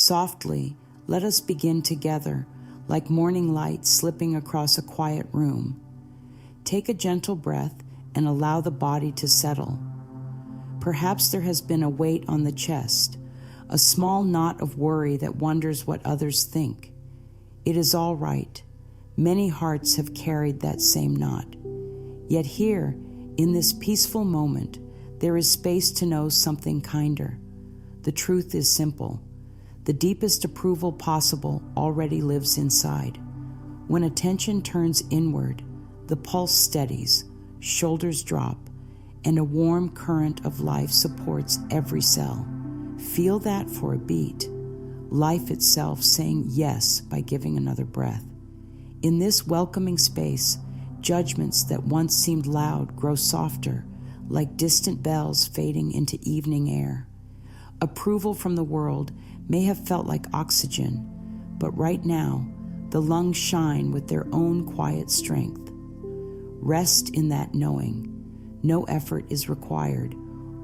Softly, let us begin together, like morning light slipping across a quiet room. Take a gentle breath and allow the body to settle. Perhaps there has been a weight on the chest, a small knot of worry that wonders what others think. It is all right. Many hearts have carried that same knot. Yet here, in this peaceful moment, there is space to know something kinder. The truth is simple. The deepest approval possible already lives inside. When attention turns inward, the pulse steadies, shoulders drop, and a warm current of life supports every cell. Feel that for a beat. Life itself saying yes by giving another breath. In this welcoming space, judgments that once seemed loud grow softer, like distant bells fading into evening air. Approval from the world may have felt like oxygen, but right now, the lungs shine with their own quiet strength. Rest in that knowing. No effort is required,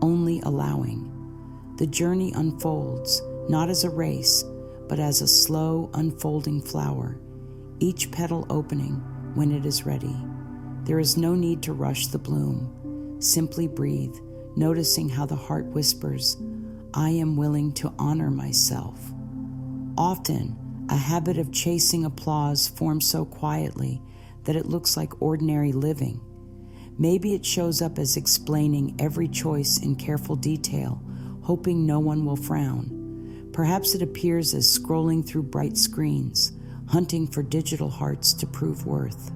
only allowing. The journey unfolds, not as a race, but as a slow, unfolding flower, each petal opening when it is ready. There is no need to rush the bloom. Simply breathe, noticing how the heart whispers, I am willing to honor myself. Often, a habit of chasing applause forms so quietly that it looks like ordinary living. Maybe it shows up as explaining every choice in careful detail, hoping no one will frown. Perhaps it appears as scrolling through bright screens, hunting for digital hearts to prove worth.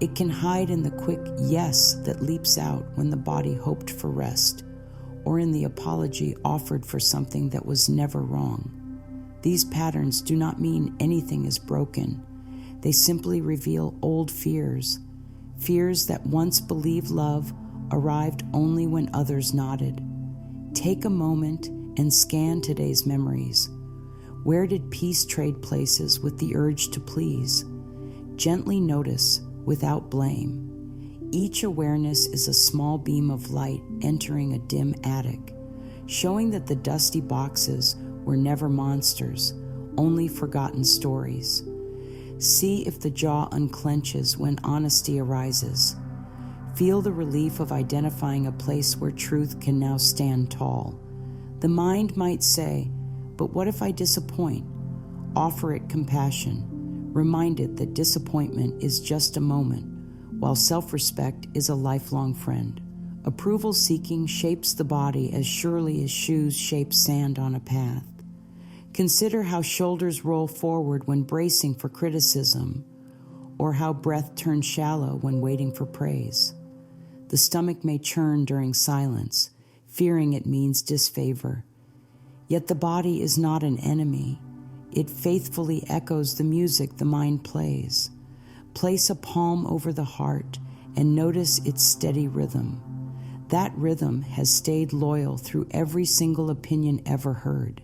It can hide in the quick yes that leaps out when the body hoped for rest, or in the apology offered for something that was never wrong. These patterns do not mean anything is broken. They simply reveal old fears that once believed love arrived only when others nodded. Take a moment and scan today's memories. Where did peace trade places with the urge to please? Gently notice without blame. Each awareness is a small beam of light entering a dim attic, showing that the dusty boxes were never monsters, only forgotten stories. See if the jaw unclenches when honesty arises. Feel the relief of identifying a place where truth can now stand tall. The mind might say, but what if I disappoint? Offer it compassion. Remind it that disappointment is just a moment, while self-respect is a lifelong friend. Approval-seeking shapes the body as surely as shoes shape sand on a path. Consider how shoulders roll forward when bracing for criticism, or how breath turns shallow when waiting for praise. The stomach may churn during silence, fearing it means disfavor. Yet the body is not an enemy. It faithfully echoes the music the mind plays. Place a palm over the heart and notice its steady rhythm. That rhythm has stayed loyal through every single opinion ever heard.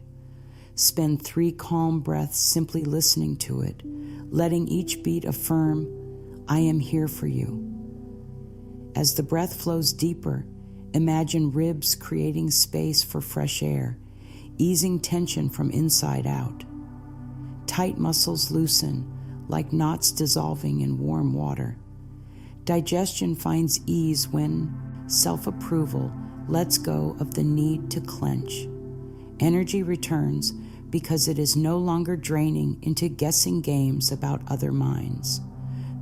Spend 3 calm breaths simply listening to it, letting each beat affirm, I am here for you. As the breath flows deeper, imagine ribs creating space for fresh air, easing tension from inside out. Tight muscles loosen, like knots dissolving in warm water. Digestion finds ease when self-approval lets go of the need to clench. Energy returns because it is no longer draining into guessing games about other minds.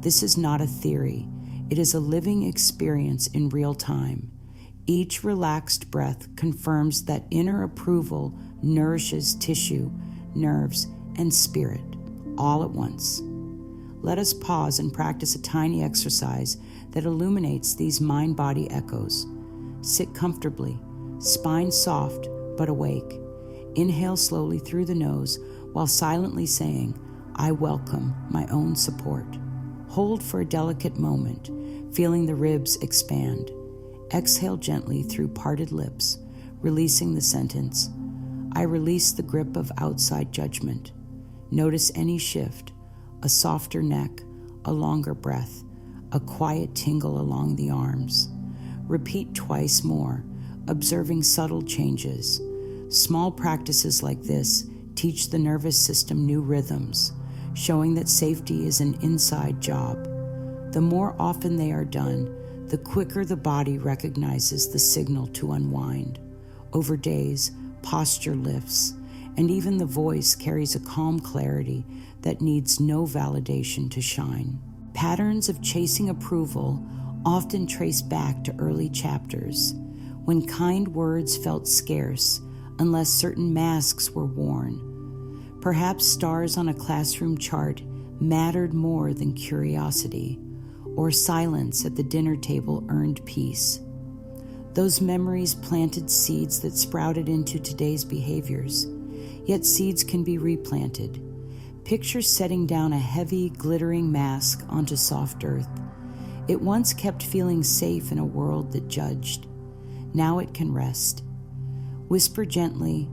This is not a theory. It is a living experience in real time. Each relaxed breath confirms that inner approval nourishes tissue, nerves, and spirit, all at once. Let us pause and practice a tiny exercise that illuminates these mind-body echoes. Sit comfortably, spine soft but awake. Inhale slowly through the nose while silently saying, I welcome my own support. Hold for a delicate moment, feeling the ribs expand. Exhale gently through parted lips, releasing the sentence, I release the grip of outside judgment. Notice any shift, a softer neck, a longer breath, a quiet tingle along the arms. Repeat twice more, observing subtle changes. Small practices like this teach the nervous system new rhythms, showing that safety is an inside job. The more often they are done, the quicker the body recognizes the signal to unwind. Over days, posture lifts, and even the voice carries a calm clarity that needs no validation to shine. Patterns of chasing approval often trace back to early chapters, when kind words felt scarce unless certain masks were worn. Perhaps stars on a classroom chart mattered more than curiosity, or silence at the dinner table earned peace. Those memories planted seeds that sprouted into today's behaviors, yet seeds can be replanted. Picture setting down a heavy, glittering mask onto soft earth. It once kept feeling safe in a world that judged. Now it can rest. Whisper gently,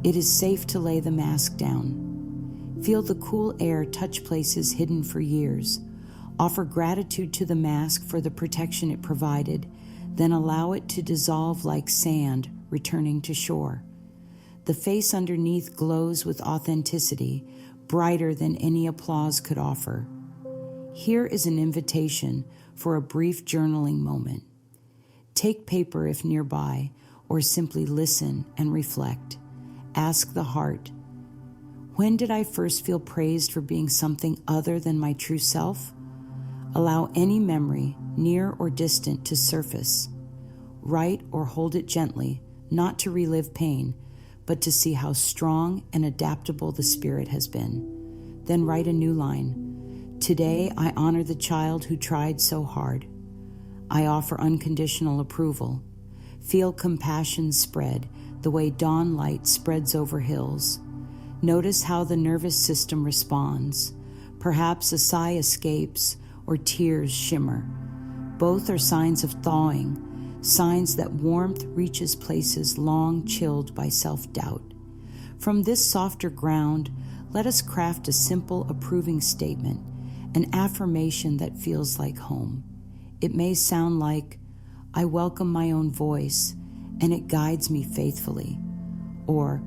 "It is safe to lay the mask down." Feel the cool air touch places hidden for years. Offer gratitude to the mask for the protection it provided, then allow it to dissolve like sand returning to shore. The face underneath glows with authenticity, brighter than any applause could offer. Here is an invitation for a brief journaling moment. Take paper if nearby, or simply listen and reflect. Ask the heart, when did I first feel praised for being something other than my true self? Allow any memory, near or distant, to surface. Write or hold it gently, not to relive pain, but to see how strong and adaptable the spirit has been. Then write a new line. Today, I honor the child who tried so hard. I offer unconditional approval. Feel compassion spread the way dawn light spreads over hills. Notice how the nervous system responds. Perhaps a sigh escapes or tears shimmer. Both are signs of thawing, signs that warmth reaches places long chilled by self-doubt. From this softer ground, let us craft a simple approving statement, an affirmation that feels like home. It may sound like, "I welcome my own voice, and it guides me faithfully," or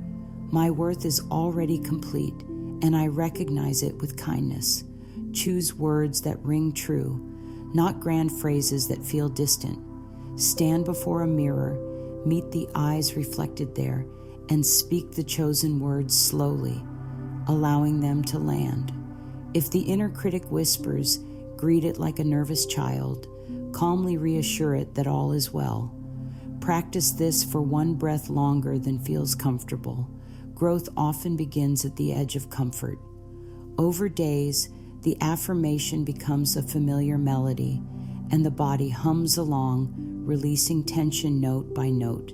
"My worth is already complete, and I recognize it with kindness." Choose words that ring true, not grand phrases that feel distant. Stand before a mirror, meet the eyes reflected there, and speak the chosen words slowly, allowing them to land. If the inner critic whispers, greet it like a nervous child. Calmly reassure it that all is well. Practice this for one breath longer than feels comfortable. Growth often begins at the edge of comfort. Over days, the affirmation becomes a familiar melody, and the body hums along, releasing tension note by note.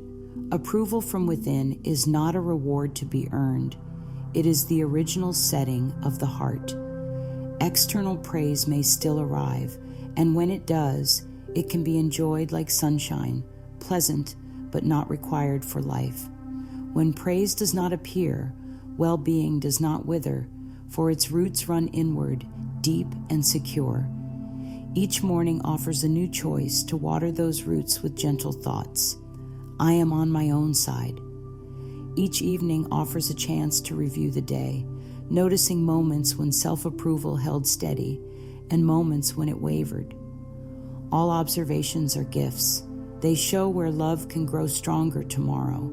Approval from within is not a reward to be earned. It is the original setting of the heart. External praise may still arrive, and when it does, it can be enjoyed like sunshine, pleasant but not required for life. When praise does not appear, well-being does not wither, for its roots run inward, deep and secure. Each morning offers a new choice to water those roots with gentle thoughts. I am on my own side. Each evening offers a chance to review the day, noticing moments when self-approval held steady and moments when it wavered. All observations are gifts. They show where love can grow stronger tomorrow.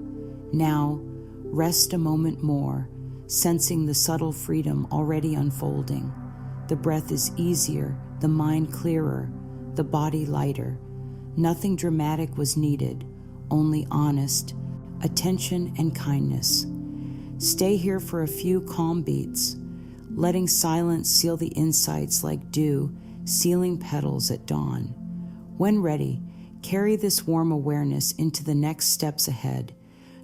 Now, rest a moment more, sensing the subtle freedom already unfolding. The breath is easier, the mind clearer, the body lighter. Nothing dramatic was needed, only honest, attention and kindness. Stay here for a few calm beats, letting silence seal the insights like dew, sealing petals at dawn. When ready, carry this warm awareness into the next steps ahead,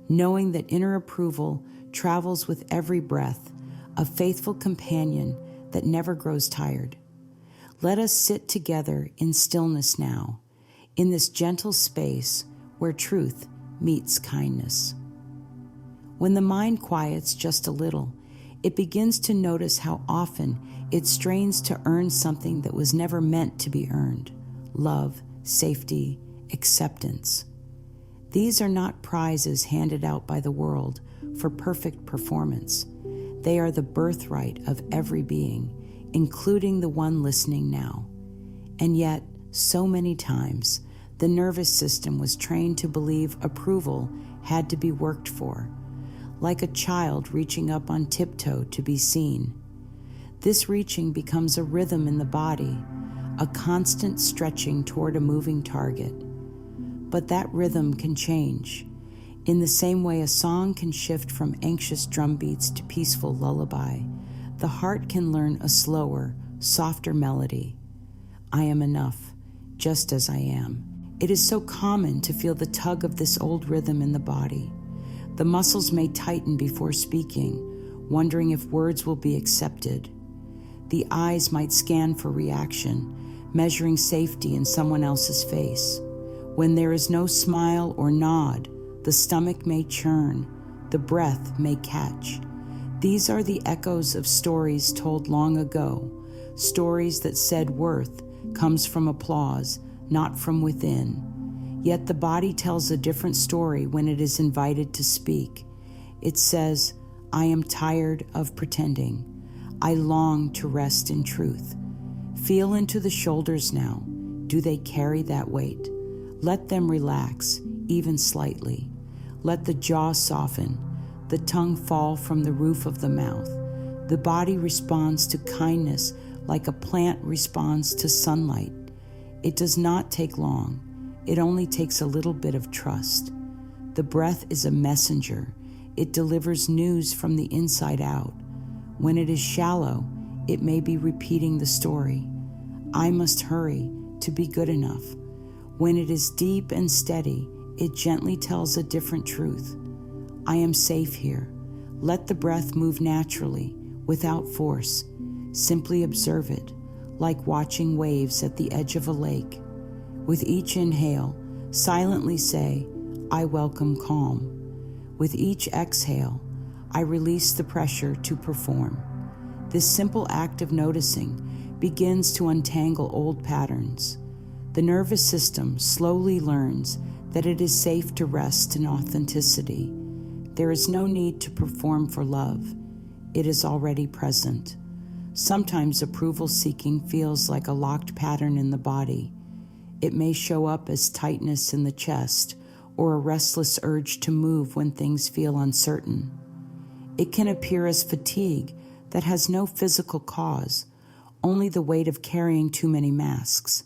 knowing that inner approval travels with every breath, a faithful companion that never grows tired. Let us sit together in stillness now, in this gentle space where truth meets kindness. When the mind quiets just a little, it begins to notice how often it strains to earn something that was never meant to be earned: love, safety, acceptance. These are not prizes handed out by the world for perfect performance. They are the birthright of every being, including the one listening now. And yet, so many times, the nervous system was trained to believe approval had to be worked for, like a child reaching up on tiptoe to be seen. This reaching becomes a rhythm in the body, a constant stretching toward a moving target. But that rhythm can change. In the same way a song can shift from anxious drum beats to peaceful lullaby, the heart can learn a slower, softer melody. I am enough, just as I am. It is so common to feel the tug of this old rhythm in the body. The muscles may tighten before speaking, wondering if words will be accepted. The eyes might scan for reaction, measuring safety in someone else's face. When there is no smile or nod, the stomach may churn, the breath may catch. These are the echoes of stories told long ago, stories that said worth comes from applause, not from within. Yet the body tells a different story when it is invited to speak. It says, I am tired of pretending. I long to rest in truth. Feel into the shoulders now. Do they carry that weight? Let them relax, even slightly. Let the jaw soften, the tongue fall from the roof of the mouth. The body responds to kindness like a plant responds to sunlight. It does not take long. It only takes a little bit of trust. The breath is a messenger. It delivers news from the inside out. When it is shallow, it may be repeating the story. I must hurry to be good enough. When it is deep and steady, it gently tells a different truth. I am safe here. Let the breath move naturally, without force. Simply observe it, like watching waves at the edge of a lake. With each inhale, silently say, I welcome calm. With each exhale, I release the pressure to perform. This simple act of noticing begins to untangle old patterns. The nervous system slowly learns that it is safe to rest in authenticity. There is no need to perform for love. It is already present. Sometimes approval-seeking feels like a locked pattern in the body. It may show up as tightness in the chest or a restless urge to move when things feel uncertain. It can appear as fatigue that has no physical cause, only the weight of carrying too many masks.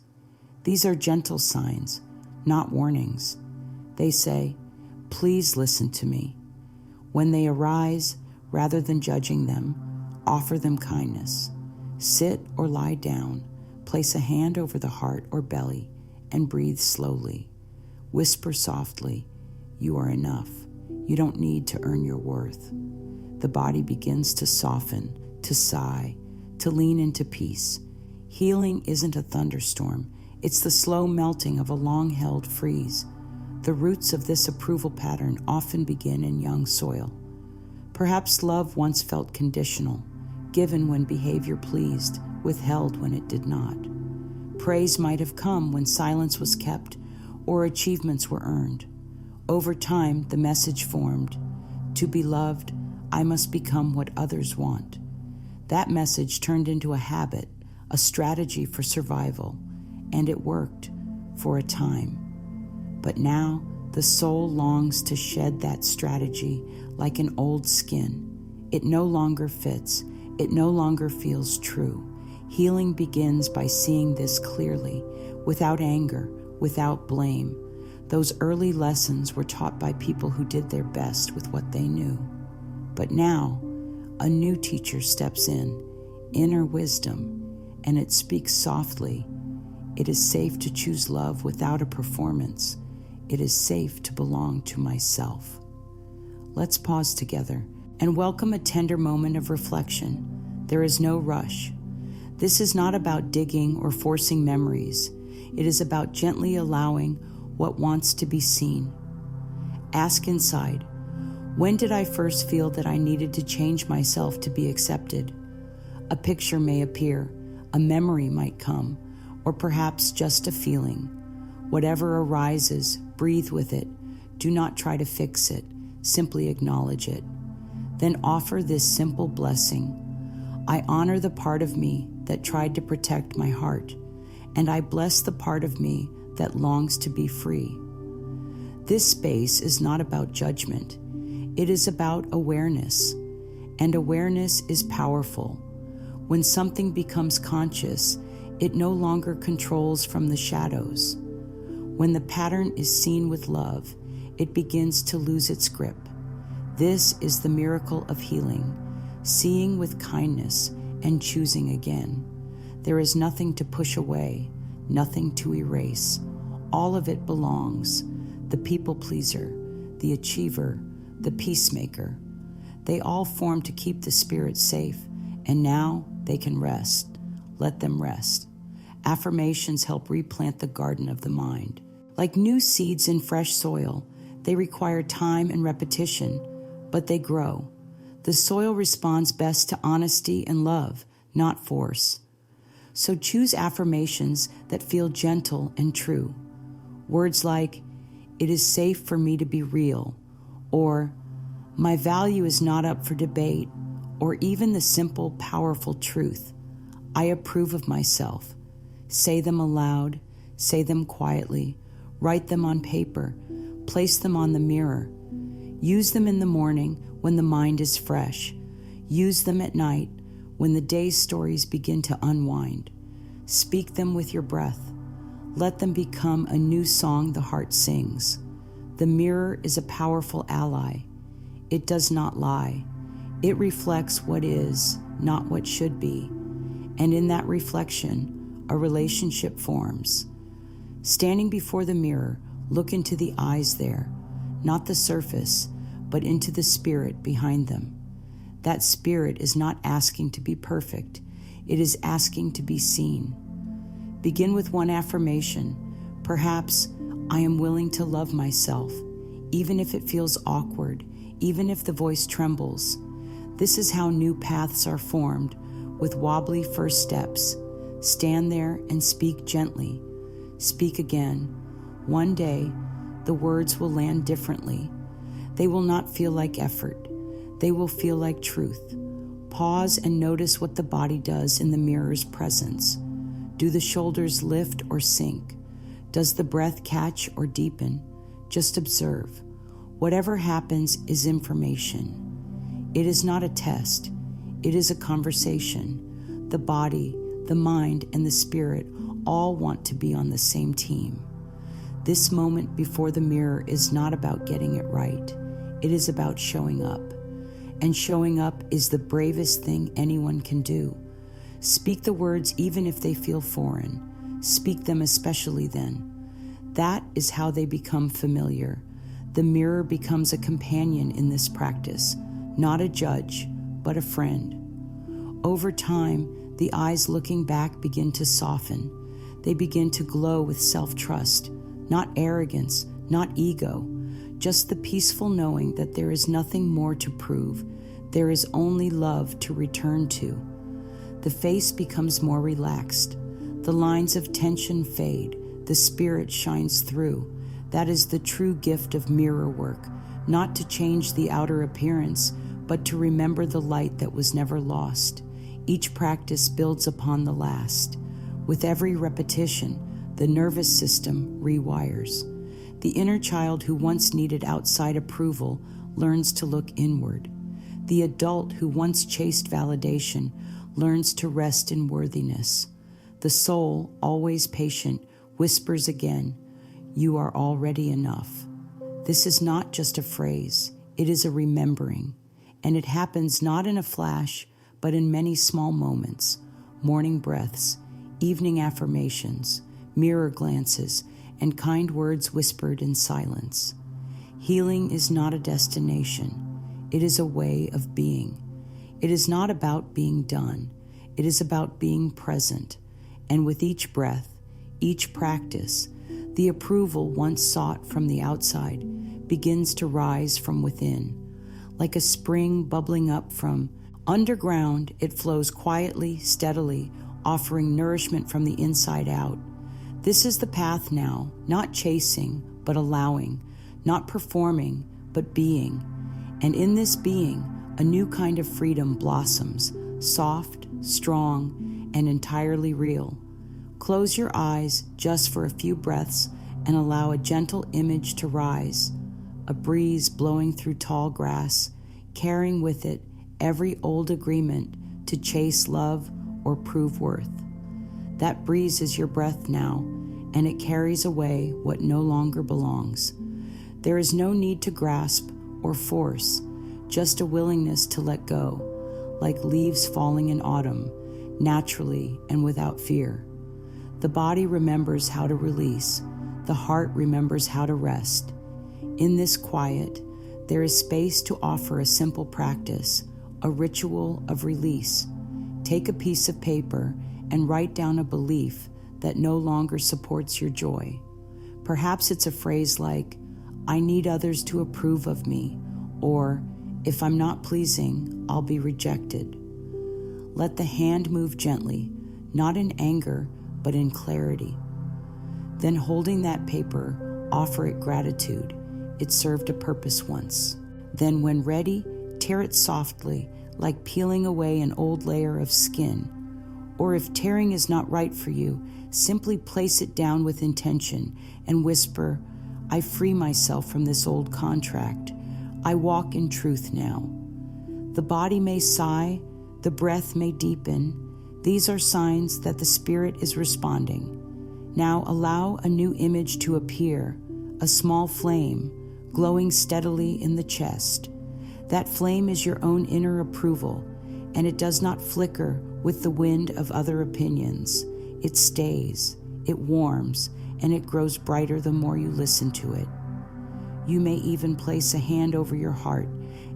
These are gentle signs, not warnings. They say, please listen to me. When they arise, rather than judging them, offer them kindness. Sit or lie down, place a hand over the heart or belly, and breathe slowly. Whisper softly, you are enough. You don't need to earn your worth. The body begins to soften, to sigh, to lean into peace. Healing isn't a thunderstorm. It's the slow melting of a long-held freeze. The roots of this approval pattern often begin in young soil. Perhaps love once felt conditional, given when behavior pleased, withheld when it did not. Praise might have come when silence was kept or achievements were earned. Over time, the message formed, to be loved, I must become what others want. That message turned into a habit, a strategy for survival, and it worked for a time. But now, the soul longs to shed that strategy like an old skin. It no longer fits. It no longer feels true. Healing begins by seeing this clearly, without anger, without blame. Those early lessons were taught by people who did their best with what they knew. But now, a new teacher steps in, inner wisdom, and it speaks softly. It is safe to choose love without a performance. It is safe to belong to myself. Let's pause together and welcome a tender moment of reflection. There is no rush. This is not about digging or forcing memories. It is about gently allowing what wants to be seen. Ask inside, when did I first feel that I needed to change myself to be accepted? A picture may appear, a memory might come, or perhaps just a feeling. Whatever arises, breathe with it. Do not try to fix it. Simply acknowledge it. Then offer this simple blessing. I honor the part of me that tried to protect my heart, and I bless the part of me that longs to be free. This space is not about judgment. It is about awareness, and awareness is powerful. When something becomes conscious, it no longer controls from the shadows. When the pattern is seen with love, it begins to lose its grip. This is the miracle of healing, seeing with kindness and choosing again. There is nothing to push away, nothing to erase. All of it belongs. The people pleaser, the achiever, the peacemaker. They all form to keep the spirit safe, and now they can rest. Let them rest. Affirmations help replant the garden of the mind. Like new seeds in fresh soil, they require time and repetition, but they grow. The soil responds best to honesty and love, not force. So choose affirmations that feel gentle and true. Words like, "It is safe for me to be real," or "My value is not up for debate," or even the simple, powerful truth, "I approve of myself." Say them aloud, say them quietly, write them on paper, place them on the mirror. Use them in the morning when the mind is fresh. Use them at night when the day's stories begin to unwind. Speak them with your breath. Let them become a new song the heart sings. The mirror is a powerful ally. It does not lie. It reflects what is, not what should be. And in that reflection, a relationship forms. Standing before the mirror, look into the eyes there, not the surface, but into the spirit behind them. That spirit is not asking to be perfect. It is asking to be seen. Begin with one affirmation. Perhaps, "I am willing to love myself," even if it feels awkward, even if the voice trembles. This is how new paths are formed, with wobbly first steps. Stand there and speak gently. Speak again. One day, the words will land differently. They will not feel like effort. They will feel like truth. Pause and notice what the body does in the mirror's presence. Do the shoulders lift or sink? Does the breath catch or deepen? Just observe. Whatever happens is information. It is not a test. It is a conversation. The body, the mind, and the spirit all want to be on the same team. This moment before the mirror is not about getting it right. It is about showing up. And showing up is the bravest thing anyone can do. Speak the words even if they feel foreign. Speak them especially then. That is how they become familiar. The mirror becomes a companion in this practice, not a judge, but a friend. Over time, the eyes looking back begin to soften. They begin to glow with self-trust, not arrogance, not ego, just the peaceful knowing that there is nothing more to prove. There is only love to return to. The face becomes more relaxed. The lines of tension fade. The spirit shines through. That is the true gift of mirror work, not to change the outer appearance, but to remember the light that was never lost. Each practice builds upon the last. With every repetition, the nervous system rewires. The inner child who once needed outside approval learns to look inward. The adult who once chased validation learns to rest in worthiness. The soul, always patient, whispers again, "You are already enough." This is not just a phrase, it is a remembering. And it happens not in a flash, but in many small moments, morning breaths, evening affirmations, mirror glances, and kind words whispered in silence. Healing is not a destination. It is a way of being. It is not about being done. It is about being present. And with each breath, each practice, the approval once sought from the outside begins to rise from within. Like a spring bubbling up from underground, it flows quietly, steadily, offering nourishment from the inside out. This is the path now, not chasing, but allowing, not performing, but being. And in this being, A new kind of freedom blossoms, soft, strong, and entirely real. Close your eyes just for a few breaths and allow a gentle image to rise, a breeze blowing through tall grass, carrying with it every old agreement to chase love or prove worth. That breeze is your breath now, and it carries away what no longer belongs. There is no need to grasp or force, just a willingness to let go, like leaves falling in autumn, naturally and without fear. The body remembers how to release. The heart remembers how to rest. In this quiet, there is space to offer a simple practice, a ritual of release. Take a piece of paper and write down a belief that no longer supports your joy. Perhaps it's a phrase like, "I need others to approve of me," or, "If I'm not pleasing, I'll be rejected." Let the hand move gently, not in anger, but in clarity. Then, holding that paper, offer it gratitude. It served a purpose once. Then, when ready, tear it softly, like peeling away an old layer of skin. Or if tearing is not right for you, simply place it down with intention and whisper, "I free myself from this old contract. I walk in truth now." The body may sigh, the breath may deepen. These are signs that the spirit is responding. Now allow a new image to appear, a small flame, glowing steadily in the chest. That flame is your own inner approval, and it does not flicker with the wind of other opinions. It stays, it warms, and it grows brighter the more you listen to it. You may even place a hand over your heart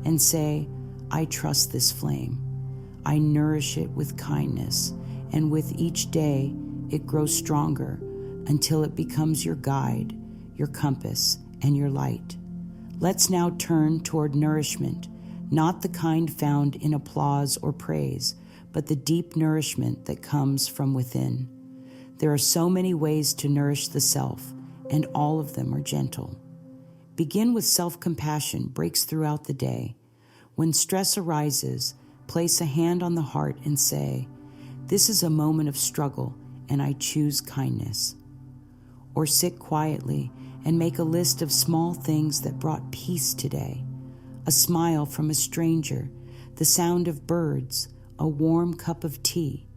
and say, "I trust this flame. I nourish it with kindness, and with each day it grows stronger until it becomes your guide, your compass, and your light." Let's now turn toward nourishment, not the kind found in applause or praise, but the deep nourishment that comes from within. There are so many ways to nourish the self, and all of them are gentle. Begin with self-compassion breaks throughout the day. When stress arises, place a hand on the heart and say, "This is a moment of struggle, and I choose kindness." Or sit quietly and make a list of small things that brought peace today. A smile from a stranger, the sound of birds, a warm cup of tea.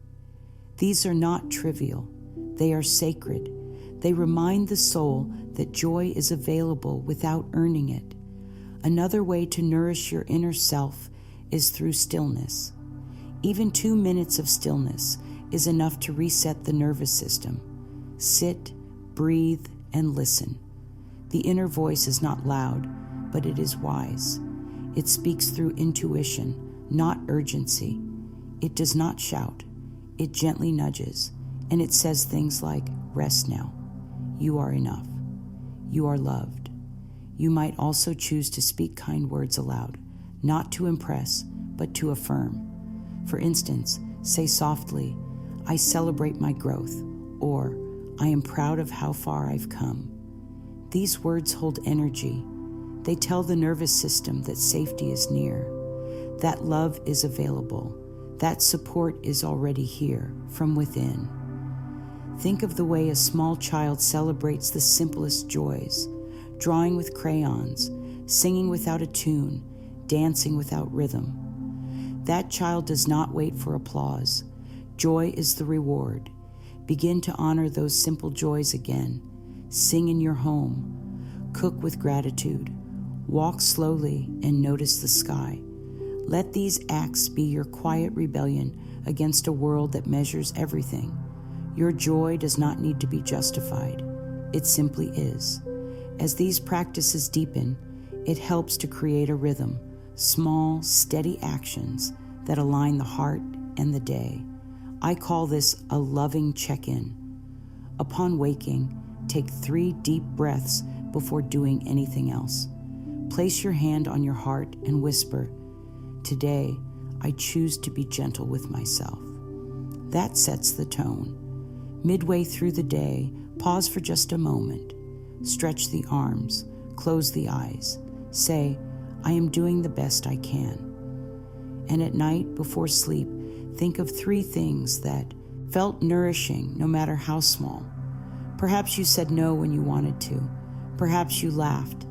These are not trivial. They are sacred. They remind the soul that joy is available without earning it. Another way to nourish your inner self is through stillness. Even 2 minutes of stillness is enough to reset the nervous system. Sit, breathe, and listen. The inner voice is not loud, but it is wise. It speaks through intuition, not urgency. It does not shout. It gently nudges, and it says things like, "Rest now. You are enough. You are loved." You might also choose to speak kind words aloud, not to impress, but to affirm. For instance, say softly, "I celebrate my growth," or "I am proud of how far I've come." These words hold energy. They tell the nervous system that safety is near, that love is available, that support is already here from within. Think of the way a small child celebrates the simplest joys, drawing with crayons, singing without a tune, dancing without rhythm. That child does not wait for applause. Joy is the reward. Begin to honor those simple joys again. Sing in your home. Cook with gratitude. Walk slowly and notice the sky. Let these acts be your quiet rebellion against a world that measures everything. Your joy does not need to be justified. It simply is. As these practices deepen, it helps to create a rhythm, small, steady actions that align the heart and the day. I call this a loving check-in. Upon waking, take 3 deep breaths before doing anything else. Place your hand on your heart and whisper, "Today, I choose to be gentle with myself." That sets the tone. Midway through the day, pause for just a moment. Stretch the arms, close the eyes. Say, "I am doing the best I can." And at night, before sleep, think of 3 things that felt nourishing, no matter how small. Perhaps you said no when you wanted to. Perhaps you laughed.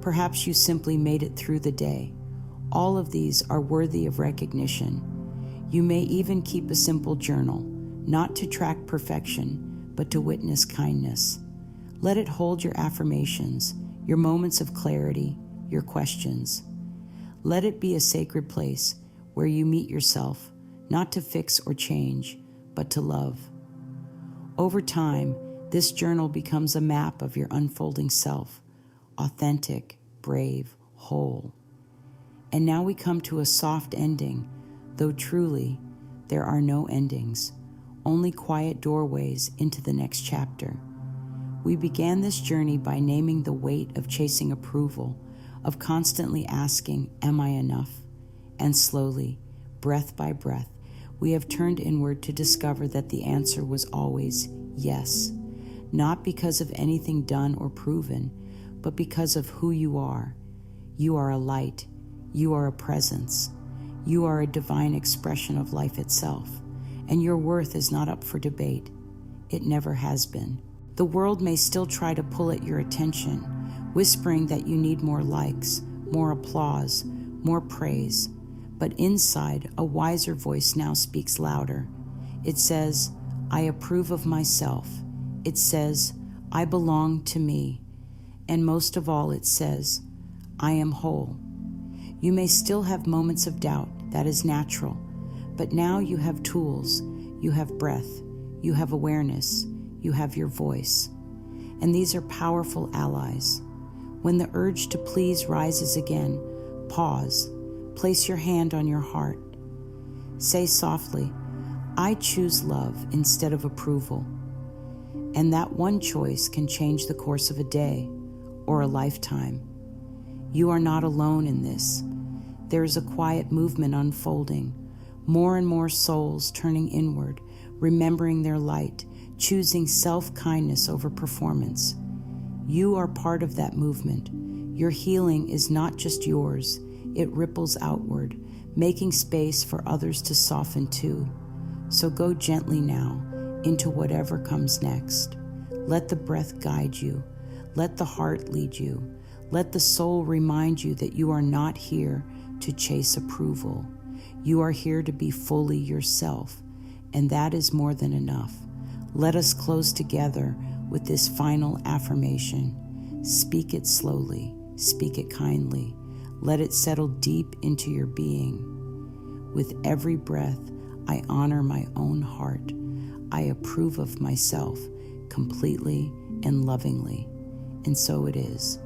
Perhaps you simply made it through the day. All of these are worthy of recognition. You may even keep a simple journal, not to track perfection, but to witness kindness. Let it hold your affirmations, your moments of clarity, your questions. Let it be a sacred place where you meet yourself, not to fix or change, but to love. Over time, this journal becomes a map of your unfolding self, authentic, brave, whole. And now we come to a soft ending, though truly, there are no endings, only quiet doorways into the next chapter. We began this journey by naming the weight of chasing approval, of constantly asking, am I enough? And slowly, breath by breath, we have turned inward to discover that the answer was always yes, not because of anything done or proven, but because of who you are. You are a light. You are a presence. You are a divine expression of life itself, and your worth is not up for debate. It never has been. The world may still try to pull at your attention, whispering that you need more likes, more applause, more praise. But inside, a wiser voice now speaks louder. It says, I approve of myself. It says, I belong to me. And most of all, it says, I am whole. You may still have moments of doubt. That is natural. But now you have tools. You have breath. You have awareness. You have your voice. And these are powerful allies. When the urge to please rises again, pause. Place your hand on your heart. Say softly, I choose love instead of approval. And that one choice can change the course of a day or a lifetime. You are not alone in this. There is a quiet movement unfolding, more and more souls turning inward, remembering their light, choosing self-kindness over performance. You are part of that movement. Your healing is not just yours. It ripples outward, making space for others to soften too. So go gently now into whatever comes next. Let the breath guide you. Let the heart lead you. Let the soul remind you that you are not here to chase approval. You are here to be fully yourself, and that is more than enough. Let us close together with this final affirmation. Speak it slowly. Speak it kindly. Let it settle deep into your being. With every breath, I honor my own heart. I approve of myself completely and lovingly. And so it is.